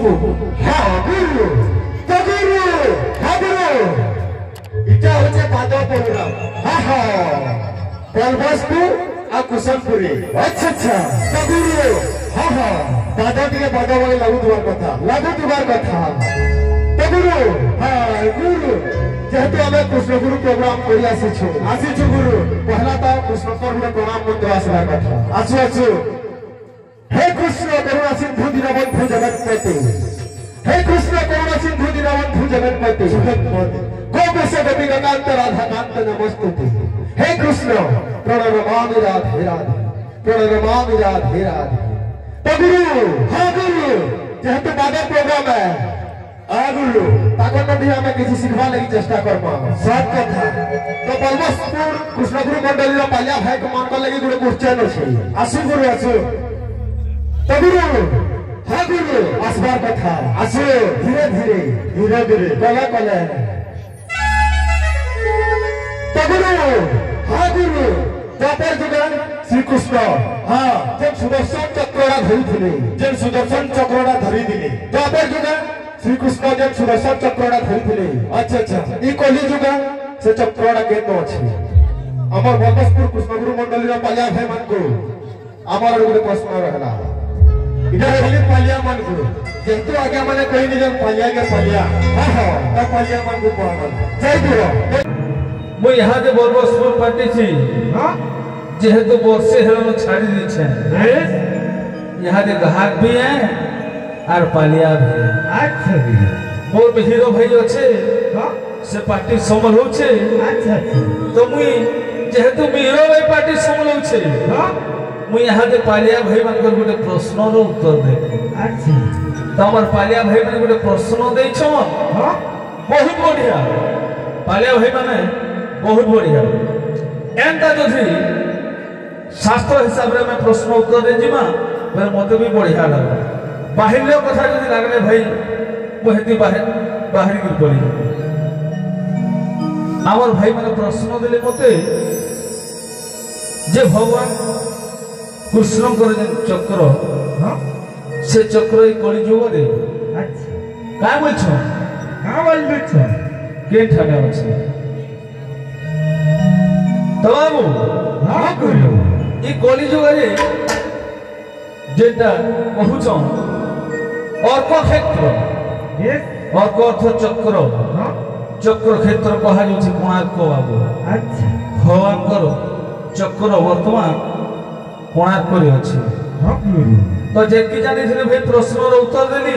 ସବୁ ହଁ ଗୁରୁ ତ ଗୁରୁ ହଁ ଗୁରୁ ଇଟା ହଉଛି ପାଦ ପଡୁରା ହଁ ହଁ ପଲବସପୁର ଆଉ କୁଶନପୁରୀ ଆଚ୍ଛା ଆଚ୍ଛା ତ ଗୁରୁ ହଁ ହଁ ପାଦ ଟିକେ ପାଦ ଭଳି ଲାଗୁଥିବାର କଥା ତ ଗୁରୁ ହଁ ଗୁରୁ যেহেতু আমি কৃষ্ণগুরু প্রোগ্রাম করে আসিছু গুরু পহলা তো কৃষ্ণকর গোটে প্রণাম মন্ত্র আসবার কথা আসু হে কৃষ্ণ করুণা সিন্ধু দীনবন্ধু জগৎপতি হে কৃষ্ণ করুণা সিন্ধু দীনবন্ধু জগৎপতি গোপেশ গোপী গণান্ত রাধাকান্ত নমস্তুতে হে কৃষ্ণ প্রণমামি রাধে রাধে প্রণমামি রাধে রাধে তো গুরু হ্যাঁ গুরু যেহেতু বাদের প্রোগ্রাম गुरु ताकत भी हमें किसी सिखवा लगी चेष्टा करबा सब कथा तो बलबसपुर कृष्णगुरु मंडली रो पालिया भाई को मान लगी गुरु क्वेश्चन अछि आसु गुरु आसु तो गुरु हां गुरु आसबार कथा आसु धीरे धीरे कला तो गुरु हां गुरु द्वापर जुगन श्री कृष्ण हां जब सुदर्शन चक्रड़ा धरी दिले द्वापर जुगन श्री कृष्ण जब सुदर्शन चक्रड़ा धरी अच्छा अच्छा ई कली जुग से चक्रड़ा केत अछि हमर बलबसपुर कृष्णगुरु मंडली रो पालिया भाई मन को हमर गोटे प्रश्न रहला इधर हेली पालिया मन को जेतु आगे माने कहि नि जन पालिया हां हां त पालिया मन को कहल जय गुरु मु यहां जे बलबसपुर पार्टी छी हां जेहेतु वर्षे हेलो छाड़ी दी छे यहां जे ग्राहक भी है और पालिया भी अच्छा मोर में हीरो भाई अच्छे से पार्टी समल होछे अच्छा तो मुई जेहेतु हीरो भाई पार्टी समल होछे मुई यहां दे पालिया भाई मन को गोटे प्रश्न रो उत्तर दे अच्छा तो हमर पालिया भाई मन गोटे प्रश्न दे छ बहुत बढ़िया पालिया भाई माने बहुत बढ़िया एंता जथि शास्त्र हिसाब रे मैं प्रश्न उत्तर दे जिमा फिर मते भी बढ़िया लगा बाहिर कथा जो लगले भाई मुझे बाहरी कर पड़ी आमर भाई मैंने प्रश्न दिले मते जे भगवान कृष्ण चक्र से चक्र कली जुग रे क्या बोल के ठाने अच्छे तो बाबू ये कली जुग रे जेटा कहूच अर्क क्षेत्र अर्क अर्थ चक्र चक्र क्षेत्र कहा कोणार्क बाबू भगवान चक्र वर्तमान कोणार्क अच्छे तो जेकी जानी भाई प्रश्न उत्तर देनी